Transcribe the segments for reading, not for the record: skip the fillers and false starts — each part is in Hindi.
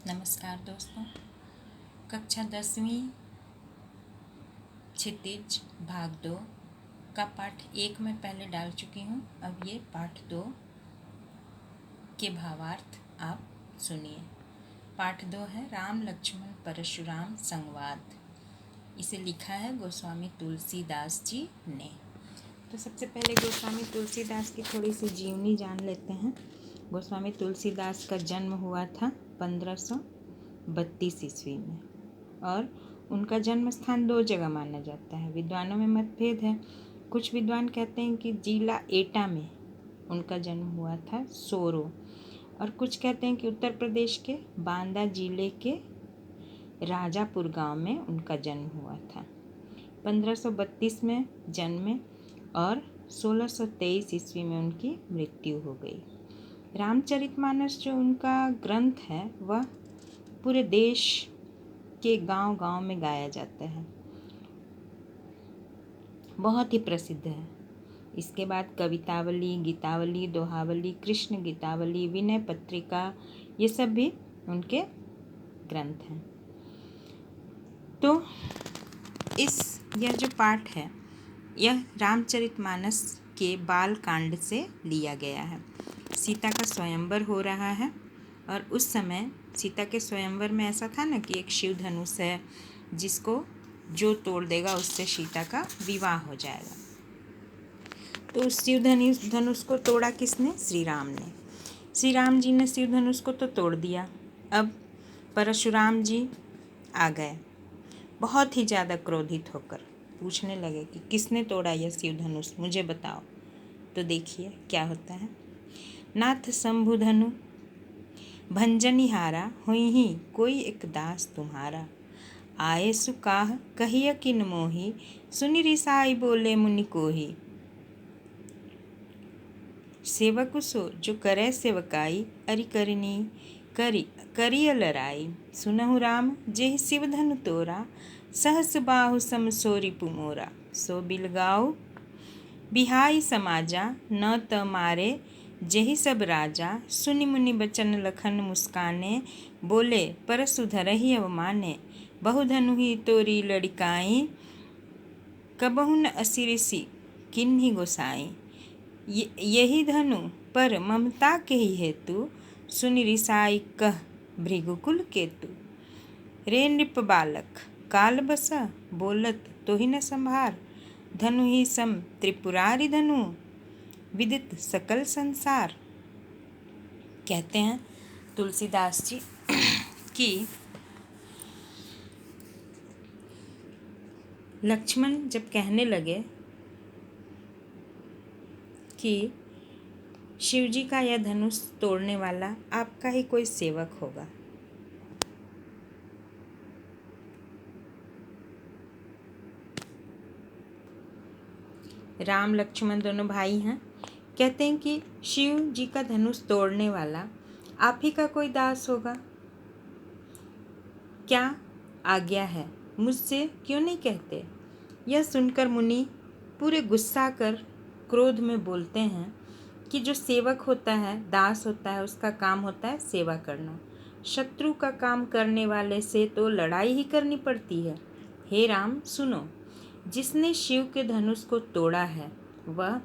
नमस्कार दोस्तों। कक्षा 10वीं क्षितिज भाग 2 का पाठ 1 में पहले डाल चुकी हूँ। अब ये पाठ 2 के भावार्थ आप सुनिए। पाठ 2 है राम लक्ष्मण परशुराम संवाद। इसे लिखा है गोस्वामी तुलसीदास जी ने। तो सबसे पहले गोस्वामी तुलसीदास की थोड़ी सी जीवनी जान लेते हैं। गोस्वामी तुलसीदास का जन्म हुआ था 1532 ईस्वी में और उनका जन्म स्थान 2 जगह माना जाता है। विद्वानों में मतभेद है। कुछ विद्वान कहते हैं कि जिला एटा में उनका जन्म हुआ था सोरो, और कुछ कहते हैं कि उत्तर प्रदेश के बांदा जिले के राजापुर गांव में उनका जन्म हुआ था। 1532 में जन्मे और 1623 ईस्वी में उनकी मृत्यु हो गई। रामचरितमानस जो उनका ग्रंथ है वह पूरे देश के गांव-गांव में गाया जाता है, बहुत ही प्रसिद्ध है। इसके बाद कवितावली, गीतावली, दोहावली, कृष्ण गीतावली, विनय पत्रिका, ये सब भी उनके ग्रंथ हैं। तो यह जो पाठ है यह रामचरितमानस के बाल कांड से लिया गया है। सीता का स्वयंवर हो रहा है और उस समय सीता के स्वयंवर में ऐसा था ना कि एक शिव धनुष है जिसको जो तोड़ देगा उससे सीता का विवाह हो जाएगा। तो उस शिव धनुष को तोड़ा किसने? श्री राम ने। श्री राम जी ने शिव धनुष को तो तोड़ दिया। अब परशुराम जी आ गए, बहुत ही ज़्यादा क्रोधित होकर पूछने लगे कि किसने तोड़ा यह शिव धनुष, मुझे बताओ। तो देखिए क्या होता है। नाथ शंभु धनु भंजनिहारा, हुई ही कोई एक दास तुम्हारा। आए सुकाह कहिय किन मोही, सुनि रिसाई बोले मुनि कोही। सेवक सो जो करे सेवकाई, अरि करनी करिय लराई। सुनहु राम जेहि शिव धनु तोरा, सहस बाहु सम सोरी पुमोरा। सो बिलगाऊ बिहाई समाजा, न त मारे जेहि सब राजा। सुनि मुनि बचन लखन मुस्काने, बोले परसु धरहि अवमाने। बहु धनु ही तोरी लड़िकाई, कबहु न असिरिसि किन्हि गोसाई। यही धनु पर ममता के ही हेतु, सुनि रिसाई कह भृगुकुल केतु। रे नृप बालक काल बसा, बोलत तोहि न संभार। धनु ही सम त्रिपुरारि धनु, विदित सकल संसार। कहते हैं तुलसीदास जी कि लक्ष्मण जब कहने लगे कि शिवजी का यह धनुष तोड़ने वाला आपका ही कोई सेवक होगा, राम लक्ष्मण दोनों भाई हैं। कहते हैं कि शिव जी का धनुष तोड़ने वाला आप ही का कोई दास होगा। क्या आज्ञा है, मुझसे क्यों नहीं कहते? यह सुनकर मुनि पूरे गुस्सा कर क्रोध में बोलते हैं कि जो सेवक होता है, दास होता है, उसका काम होता है सेवा करना। शत्रु का काम करने वाले से तो लड़ाई ही करनी पड़ती है। हे राम सुनो, जिसने शिव के धनुष को तोड़ा है वह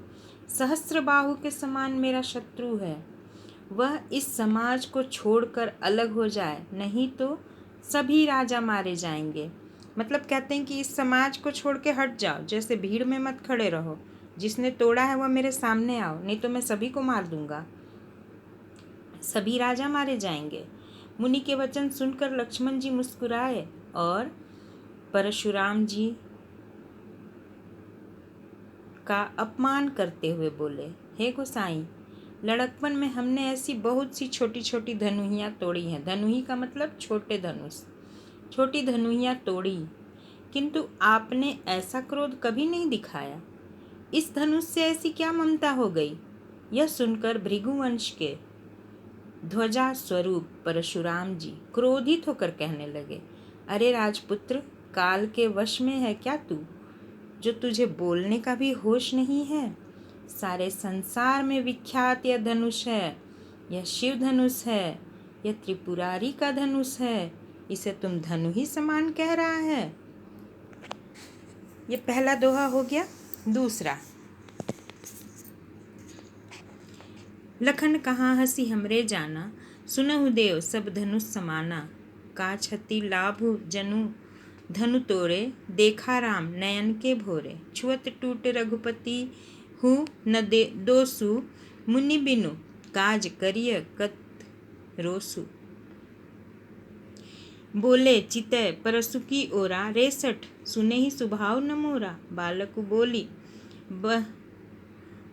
सहस्त्रबाहु के समान मेरा शत्रु है। वह इस समाज को छोड़कर अलग हो जाए, नहीं तो सभी राजा मारे जाएंगे। मतलब कहते हैं कि इस समाज को छोड़ के हट जाओ, जैसे भीड़ में मत खड़े रहो। जिसने तोड़ा है वह मेरे सामने आओ, नहीं तो मैं सभी को मार दूंगा, सभी राजा मारे जाएंगे। मुनि के वचन सुनकर लक्ष्मण जी मुस्कुराए और परशुराम जी का अपमान करते हुए बोले, हे गोसाई, लड़कपन में हमने ऐसी बहुत सी छोटी छोटी धनुहियाँ तोड़ी हैं। धनुही का मतलब छोटे धनुष, छोटी धनुहियाँ तोड़ी, किंतु आपने ऐसा क्रोध कभी नहीं दिखाया। इस धनुष से ऐसी क्या ममता हो गई? यह सुनकर भृगुवंश के ध्वजा स्वरूप परशुराम जी क्रोधित होकर कहने लगे, अरे राजपुत्र, काल के वश में है क्या तू, जो तुझे बोलने का भी होश नहीं है? सारे संसार में विख्यात यह धनुष है, यह शिव धनुष है। यह त्रिपुरारी का धनुष है, इसे तुम धनु ही समान कह रहा है। ये पहला दोहा हो गया। दूसरा, लखन कहाँ हंसी हमरे जाना, सुनहु देव सब धनुष समाना। का छति लाभु जनु धनु तोरे, देखा राम नयन के भोरे। छुअत टूट रघुपति हूँ न दे दोसु, मुनि बिनु काज करिय कत रोसु। बोले चितय परसु की ओरा, रेसठ सुने ही सुभाव न मोरा। बालक बोली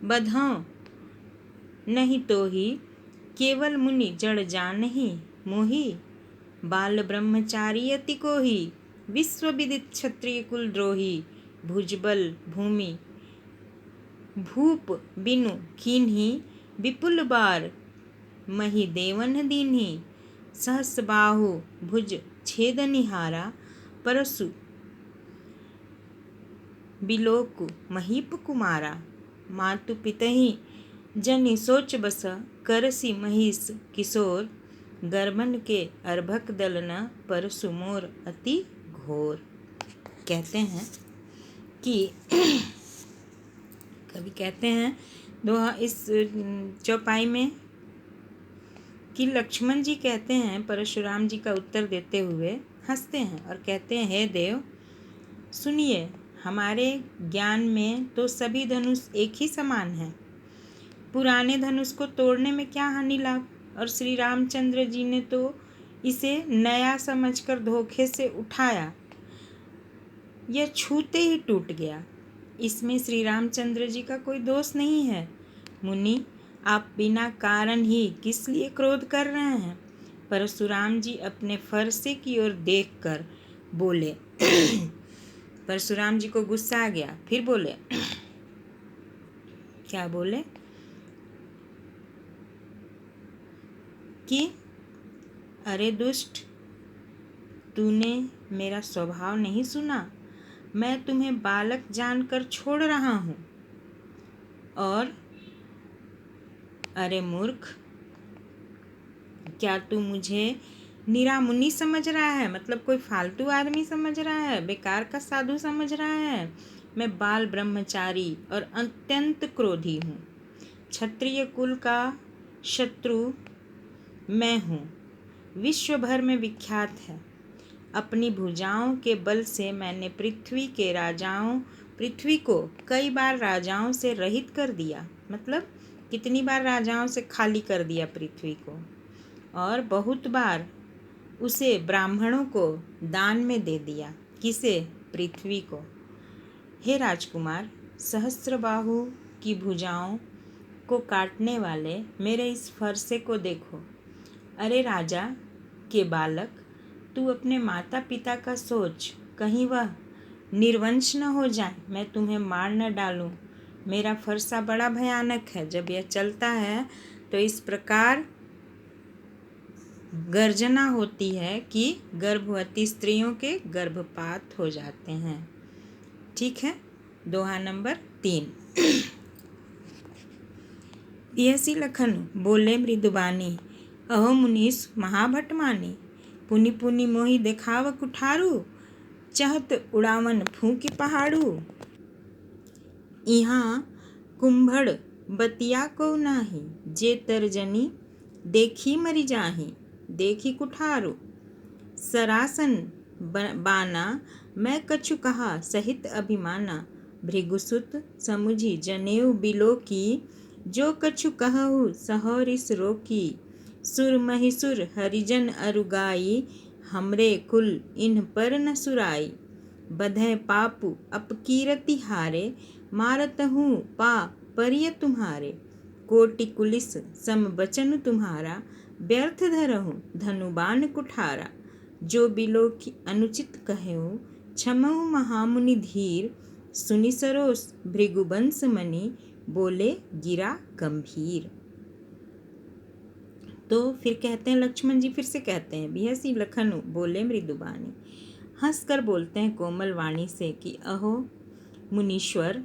बधाओ नहीं तो ही, केवल मुनि जड़ जानहि मोहि। बाल ब्रह्मचारी अति कोहि, विश्व विदित क्षत्रिय कुल द्रोही। भुजबल भूमि भूप बिनु कीन्ही, विपुल बार मही देवन दीन्ही। सहस बाहु भुज छेद निहारा, परसु बिलोकु महीप कुमारा। मातु पितहि जनि सोच बस, करसी महिष किशोर। गर्भन के अर्भक दलन, परसु मोर अति घोर। कहते हैं कि कवि कहते हैं दोहा इस चौपाई में कि लक्ष्मण जी कहते हैं परशुराम जी का उत्तर देते हुए हंसते हैं और कहते हैं, हे देव सुनिए, हमारे ज्ञान में तो सभी धनुष एक ही समान हैं। पुराने धनुष को तोड़ने में क्या हानि लाभ, और श्री रामचंद्र जी ने तो इसे नया समझकर धोखे से उठाया, यह छूते ही टूट गया। इसमें श्री रामचंद्र जी का कोई दोष नहीं है। मुनि, आप बिना कारण ही किस लिए क्रोध कर रहे हैं। परशुराम जी अपने फरसे की ओर देखकर बोले। परशुराम जी को गुस्सा आ गया, फिर बोले, क्या बोले कि अरे दुष्ट, तूने मेरा स्वभाव नहीं सुना। मैं तुम्हें बालक जानकर छोड़ रहा हूँ। और अरे मूर्ख, क्या तू मुझे निरा मुनि समझ रहा है, मतलब कोई फालतू आदमी समझ रहा है, बेकार का साधु समझ रहा है। मैं बाल ब्रह्मचारी और अत्यंत क्रोधी हूँ। क्षत्रिय कुल का शत्रु मैं हूँ, विश्व भर में विख्यात है। अपनी भुजाओं के बल से मैंने पृथ्वी को कई बार राजाओं से रहित कर दिया, मतलब कितनी बार राजाओं से खाली कर दिया पृथ्वी को, और बहुत बार उसे ब्राह्मणों को दान में दे दिया। किसे? पृथ्वी को। हे राजकुमार, सहस्त्रबाहु की भुजाओं को काटने वाले मेरे इस फरसे को देखो। अरे राजा के बालक, तू अपने माता पिता का सोच, कहीं वह निर्वंश न हो जाए, मैं तुम्हें मार न डालूं। मेरा फरसा बड़ा भयानक है, जब यह चलता है तो इस प्रकार गर्जना होती है कि गर्भवती स्त्रियों के गर्भपात हो जाते हैं। ठीक है। दोहा नंबर 3। बिहसी लखन बोले मृदुबानी, अहो मुनीस महाभटमानी। पुनि पुनि मोहि देखाव कुठारू, चहत उड़ावन फूंकी पहाड़ू। यहाँ कुंभड़ बतिया को नाही, जे तर्जनी देखी मरि जाही। देखी कुठारू सरासन बाना, मैं कछु कहा सहित अभिमाना। भृगुसुत समुझी जनेऊ बिलो की, जो कछु कहु सहोरिस रोकी। सुर महिसुर हरिजन अरुगाई, हमरे कुल इन्ह पर न सुराई। बधै पापु अपकीरति हारे, मारत हूँ पा परिय तुम्हारे। कोटि कुलिस सम बचन तुम्हारा, व्यर्थ धरहु धनुबान कुठारा। जो बिलो की अनुचित कहो, क्षमहु महामुनि धीर। सुनि सरोस भृगुवंश मणि, बोले गिरा गंभीर। तो फिर कहते हैं, लक्ष्मण जी फिर से कहते हैं, बिहसी लखनु बोले मृदुबानी, हंसकर बोलते हैं कोमल वाणी से कि अहो मुनीश्वर,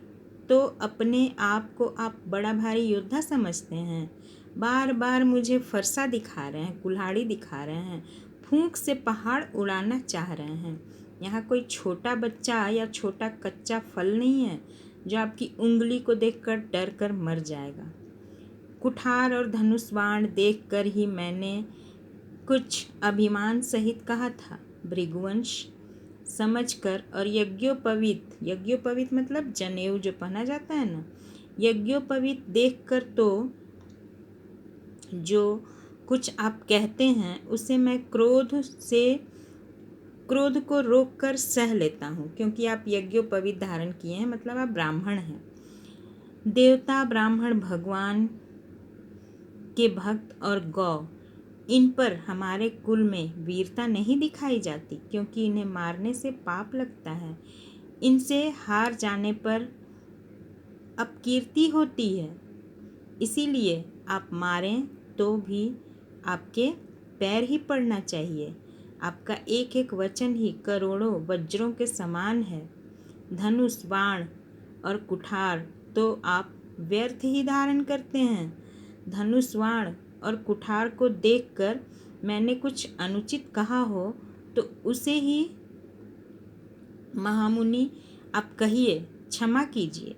तो अपने आप को आप बड़ा भारी योद्धा समझते हैं। बार बार मुझे फरसा दिखा रहे हैं, कुल्हाड़ी दिखा रहे हैं, फूंक से पहाड़ उड़ाना चाह रहे हैं। यहाँ कोई छोटा बच्चा या छोटा कच्चा फल नहीं है जो आपकी उंगली को देखकर डर कर मर जाएगा। कुठार और धनुष बाण देखकर ही मैंने कुछ अभिमान सहित कहा था, भृगुवंश समझकर और यज्ञोपवीत मतलब जनेऊ जो पहना जाता है ना, यज्ञोपवीत देखकर तो जो कुछ आप कहते हैं उसे मैं क्रोध को रोककर सह लेता हूँ, क्योंकि आप यज्ञोपवीत धारण किए हैं, मतलब आप ब्राह्मण हैं। देवता, ब्राह्मण, भगवान के भक्त और गौ, इन पर हमारे कुल में वीरता नहीं दिखाई जाती, क्योंकि इन्हें मारने से पाप लगता है। इनसे हार जाने पर अपकीर्ति होती है। इसीलिए आप मारें तो भी आपके पैर ही पड़ना चाहिए। आपका एक एक वचन ही करोड़ों वज्रों के समान है। धनुष, बाण और कुठार तो आप व्यर्थ ही धारण करते हैं। धनुष, बाण और कुठार को देखकर मैंने कुछ अनुचित कहा हो तो उसे ही महामुनि आप कहिए, क्षमा कीजिए।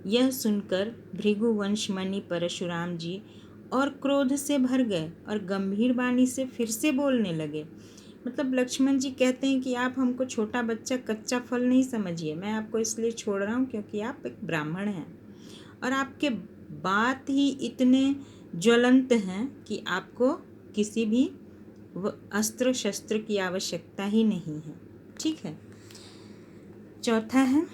यह सुनकर भृगुवंश मुनि परशुराम जी और क्रोध से भर गए और गंभीर वाणी से फिर से बोलने लगे। मतलब लक्ष्मण जी कहते हैं कि आप हमको छोटा बच्चा, कच्चा फल नहीं समझिए। मैं आपको इसलिए छोड़ रहा हूँ क्योंकि आप एक ब्राह्मण हैं और आपके बात ही इतने ज्वलंत हैं कि आपको किसी भी अस्त्र शस्त्र की आवश्यकता ही नहीं है। ठीक है। चौथा है,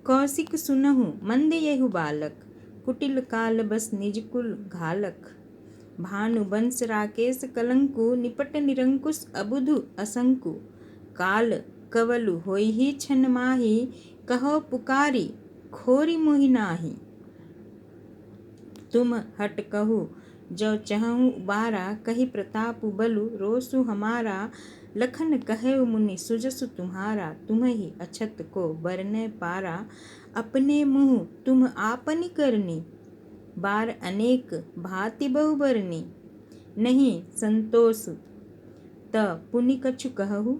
कौशिक सुनहु मंद येहु बालक, कुटिल काल बस निज कुल घालक। भानु बंस राकेश कलंकु, निपट निरंकुश अबुधु असंकु। काल कवलु होई छन माही, कहो पुकारी खोरी मोहि नाही। तुम हट कहु जो चहु बारा, कही प्रताप बलु रोसु हमारा। लखन कहे मुनि सुजसु तुम्हारा, तुम ही अछत को बरने पारा। अपने मुँह तुम आपनी करनी, बार अनेक भांति बहुबरनी। नहीं संतोष त पुनि कछु कहु,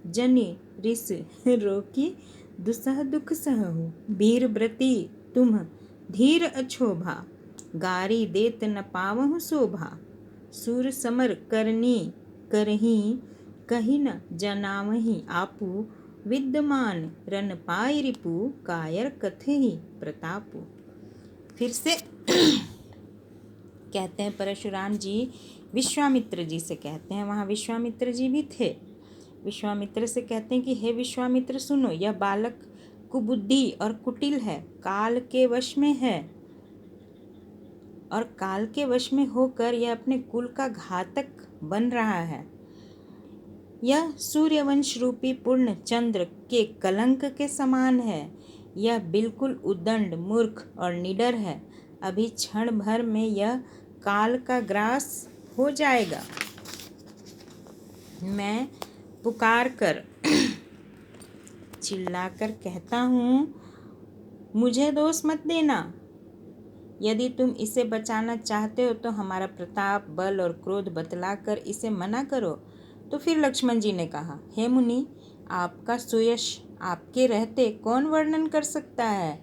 जनि रिस रोकी दुसह दुख सहु। वीर व्रती तुम धीर अछोभा, गारी देत न पावहु शोभा। सूर समर करनी करही, कही न जनावही आपू। विद्यमान रन पाई रिपु, कायर कथहि प्रतापु। फिर से कहते हैं परशुराम जी विश्वामित्र जी से कहते हैं, वहाँ विश्वामित्र जी भी थे। विश्वामित्र से कहते हैं कि हे विश्वामित्र सुनो, यह बालक कुबुद्धि और कुटिल है, काल के वश में है और काल के वश में होकर यह अपने कुल का घातक बन रहा है। यह सूर्यवंश रूपी पूर्ण चंद्र के कलंक के समान है। यह बिल्कुल उद्दंड, मूर्ख और निडर है। अभी क्षण भर में यह काल का ग्रास हो जाएगा। मैं पुकार कर चिल्लाकर कहता हूँ, मुझे दोष मत देना। यदि तुम इसे बचाना चाहते हो तो हमारा प्रताप, बल और क्रोध बतलाकर इसे मना करो। तो फिर लक्ष्मण जी ने कहा, हे मुनि, आपका सुयश आपके रहते कौन वर्णन कर सकता है।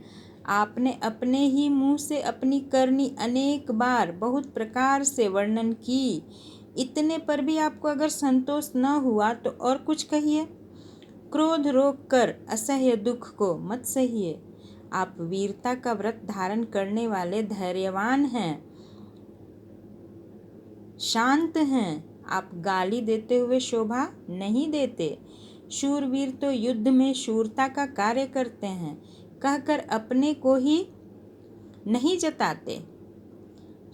आपने अपने ही मुंह से अपनी करनी अनेक बार बहुत प्रकार से वर्णन की। इतने पर भी आपको अगर संतोष न हुआ तो और कुछ कहिए। क्रोध रोक कर असह्य दुख को मत सहिए। आप वीरता का व्रत धारण करने वाले धैर्यवान हैं, शांत हैं। आप गाली देते हुए शोभा नहीं देते। शूरवीर तो युद्ध में शूरता का कार्य करते हैं, कहकर अपने को ही नहीं जताते।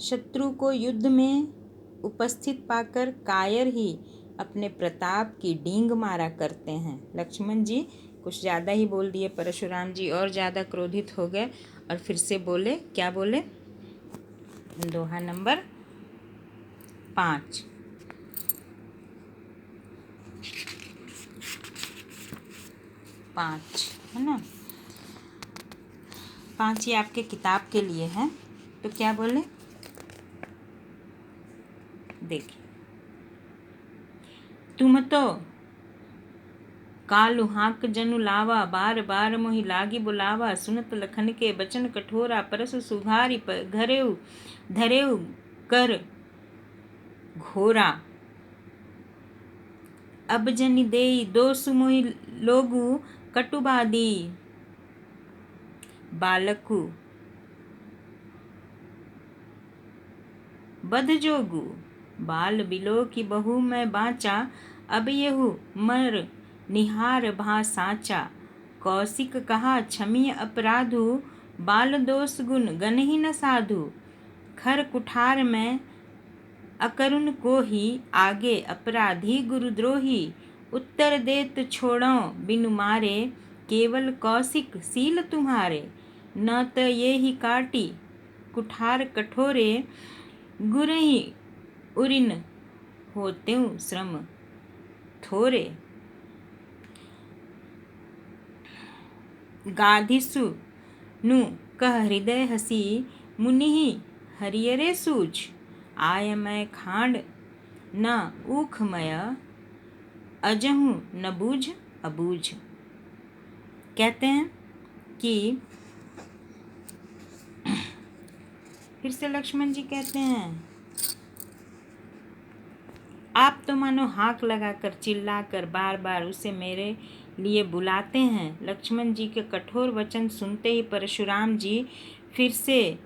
शत्रु को युद्ध में उपस्थित पाकर कायर ही अपने प्रताप की डींग मारा करते हैं। लक्ष्मण जी कुछ ज़्यादा ही बोल दिए। परशुराम जी और ज़्यादा क्रोधित हो गए और फिर से बोले, क्या बोले? दोहा नंबर 5। है ना, 5 ये आपके किताब के लिए है। तो क्या बोले? तुम तो कालु हाक जनु लावा, बार बार मोहि लागी बुलावा। सुनत लखन के बचन कठोरा, परसु सुधारी घरेऊ धरेऊ कर घोरा। अब जनि देई दोसु मोहि लोगु, कटुबादी बालकु बध जोगु। बाल बिलो की बहू मैं बाँचा, अब येहु मर निहार भा साचा। कौशिक कहा क्षमीय अपराधु, बाल दोष गुण गनहि न साधु। खर कुठार में अकरुण को ही, आगे अपराधी गुरुद्रोही। उत्तर देत छोड़ो बिनु मारे, केवल कौशिक सील तुम्हारे। न त ये ही काटी कुठार कठोरे, गुरहि उरिन होत्यों श्रम थोरे। गाधिसु नु कह हृदय हसी, मुनिहि हरियरे सूझ। आय मैं खांड न ऊखमय, अजहूँ न बूझ अबूझ। कहते हैं कि फिर से लक्ष्मण जी कहते हैं, आप तो मानो हाक लगाकर चिल्लाकर बार बार उसे मेरे लिए बुलाते हैं। लक्ष्मण जी के कठोर वचन सुनते ही परशुराम जी फिर से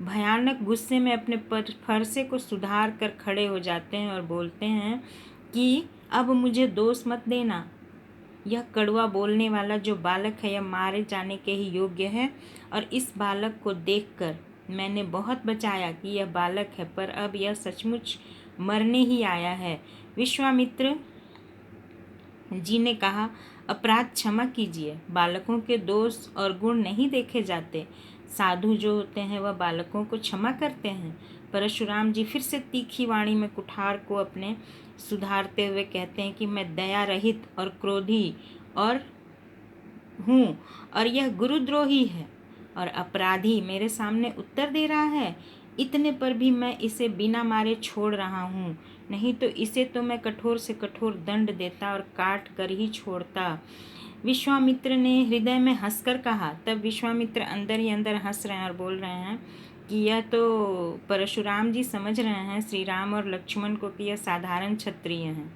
भयानक गुस्से में अपने फरसे को सुधार कर खड़े हो जाते हैं और बोलते हैं कि अब मुझे दोष मत देना। यह कड़वा बोलने वाला जो बालक है, यह मारे जाने के ही योग्य है। और इस बालक को देखकर मैंने बहुत बचाया कि यह बालक है, पर अब यह सचमुच मरने ही आया है। विश्वामित्र जी ने कहा, अपराध क्षमा कीजिए। बालकों के दोष और गुण नहीं देखे जाते। साधु जो होते हैं वह बालकों को क्षमा करते हैं। परशुराम जी फिर से तीखी वाणी में कुठार को अपने सुधारते हुए कहते हैं कि मैं दया रहित और क्रोधी और हूँ, और यह गुरुद्रोही है और अपराधी मेरे सामने उत्तर दे रहा है। इतने पर भी मैं इसे बिना मारे छोड़ रहा हूँ, नहीं तो इसे तो मैं कठोर से कठोर दंड देता और काट कर ही छोड़ता। विश्वामित्र ने हृदय में हंसकर कहा। तब विश्वामित्र अंदर ही अंदर हंस रहे हैं और बोल रहे हैं कि यह तो परशुराम जी समझ रहे हैं श्री राम और लक्ष्मण को कि यह साधारण क्षत्रिय हैं।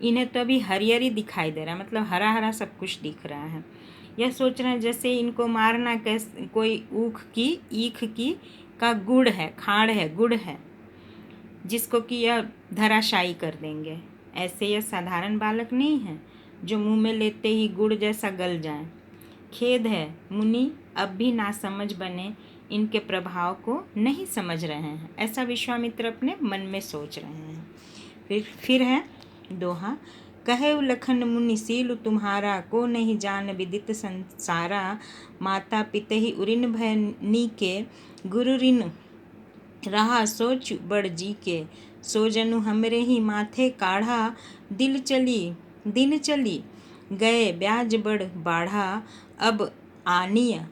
इन्हें तो अभी हरियरी दिखाई दे रहा है, मतलब हरा हरा सब कुछ दिख रहा है। यह सोच रहे हैं जैसे इनको मारना कैसे कोई ईख की का गुड़ है, खाड़ है, गुड़ है, जिसको कि यह धराशायी कर देंगे। ऐसे यह साधारण बालक नहीं है जो मुंह में लेते ही गुड़ जैसा गल जाए। खेद है मुनि अब भी नासमझ बने इनके प्रभाव को नहीं समझ रहे हैं। ऐसा विश्वामित्र अपने मन में सोच रहे हैं। फिर है दोहा। कहे लखन मुनि सीलु तुम्हारा, को नहीं जान विदित संसारा। माता पिता ही उरिन भय नीके, गुरु ऋण रहा सोच बड़ जी के। सो जनु हमरे ही माथे काढ़ा, दिन चली गए ब्याज बड़ बाढ़ा। अब आनिय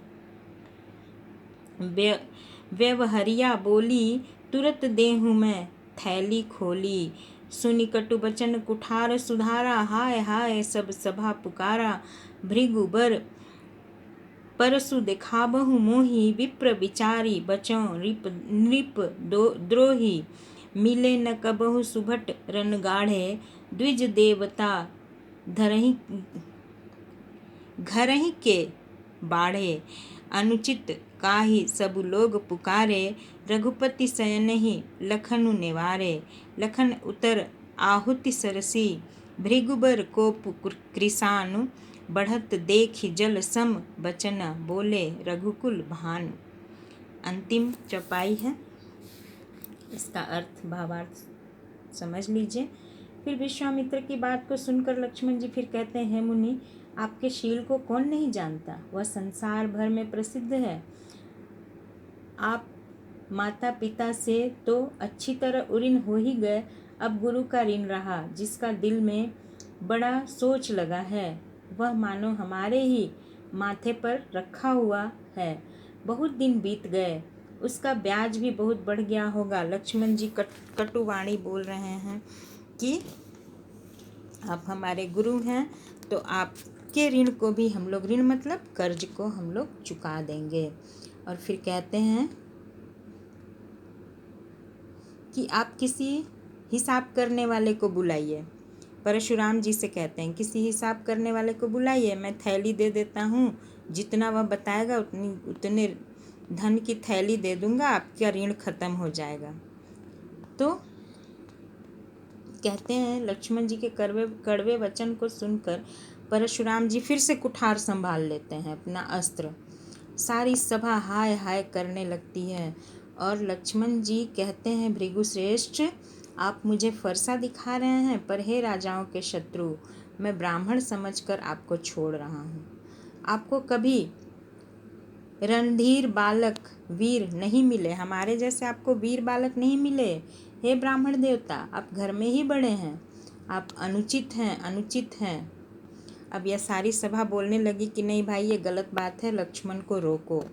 व्यवहरिया बोली, तुरत देहूँ मैं थैली खोली। सुनि कटु बचन कुठार सुधारा, हाय हाय सब सभा पुकारा। भृगुबर परसु दिखाबहु मोही, विप्र विचारी बचों नृप द्रोही। मिले न कबहु सुभट रन गाढ़े, द्विज देवता घरहि के बाढ़े। अनुचित काहि सब लोग पुकारे, रघुपति शयनहि लखनु निवारे। लखन उतर आहुति सरसी, भृगुबर कोप कृसानु। बढ़त देखि जल सम बचन, बोले रघुकुल भानु। अंतिम चौपाई है, इसका अर्थ भावार्थ समझ लीजिए। फिर विश्वामित्र की बात को सुनकर लक्ष्मण जी फिर कहते हैं, मुनि आपके शील को कौन नहीं जानता, वह संसार भर में प्रसिद्ध है। आप माता पिता से तो अच्छी तरह उऋण हो ही गए, अब गुरु का ऋण रहा, जिसका दिल में बड़ा सोच लगा है, वह मानो हमारे ही माथे पर रखा हुआ है। बहुत दिन बीत गए, उसका ब्याज भी बहुत बढ़ गया होगा। लक्ष्मण जी कटुवाणी बोल रहे हैं कि आप हमारे गुरु हैं, तो आपके ऋण को भी हम लोग, ऋण मतलब कर्ज को हम लोग चुका देंगे। और फिर कहते हैं कि आप किसी हिसाब करने वाले को बुलाइए। परशुराम जी से कहते हैं किसी हिसाब करने वाले को बुलाइए, मैं थैली दे देता हूँ, जितना वह बताएगा उतने धन की थैली दे दूंगा, आपका ऋण खत्म हो जाएगा। तो कहते हैं लक्ष्मण जी के कड़वे वचन को सुनकर परशुराम जी फिर से कुठार संभाल लेते हैं, अपना अस्त्र। सारी सभा हाय हाय करने लगती है और लक्ष्मण जी कहते हैं, भृगुश्रेष्ठ आप मुझे फरसा दिखा रहे हैं, पर हे राजाओं के शत्रु, मैं ब्राह्मण समझकर आपको छोड़ रहा हूँ। आपको कभी रणधीर बालक वीर नहीं मिले, हमारे जैसे आपको वीर बालक नहीं मिले। हे ब्राह्मण देवता, आप घर में ही बड़े हैं, आप अनुचित हैं, अनुचित हैं। अब यह सारी सभा बोलने लगी कि नहीं भाई, ये गलत बात है, लक्ष्मण को रोको।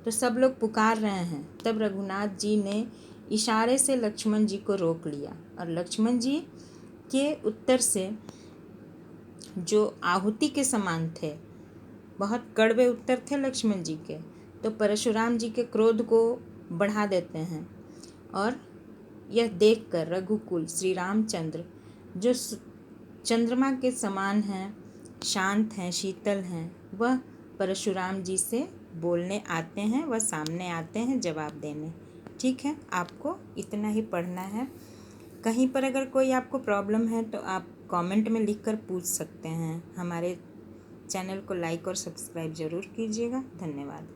तो सब लोग पुकार रहे हैं। तब रघुनाथ जी ने इशारे से लक्ष्मण जी को रोक लिया और लक्ष्मण जी के उत्तर से, जो आहुति के समान थे, बहुत कड़वे उत्तर थे लक्ष्मण जी के, तो परशुराम जी के क्रोध को बढ़ा देते हैं। और यह देखकर रघुकुल श्री रामचंद्र, जो चंद्रमा के समान हैं, शांत हैं, शीतल हैं, वह परशुराम जी से बोलने आते हैं, वह सामने आते हैं जवाब देने। ठीक है, आपको इतना ही पढ़ना है। कहीं पर अगर कोई आपको प्रॉब्लम है तो आप कमेंट में लिखकर पूछ सकते हैं। हमारे चैनल को लाइक और सब्सक्राइब ज़रूर कीजिएगा। धन्यवाद।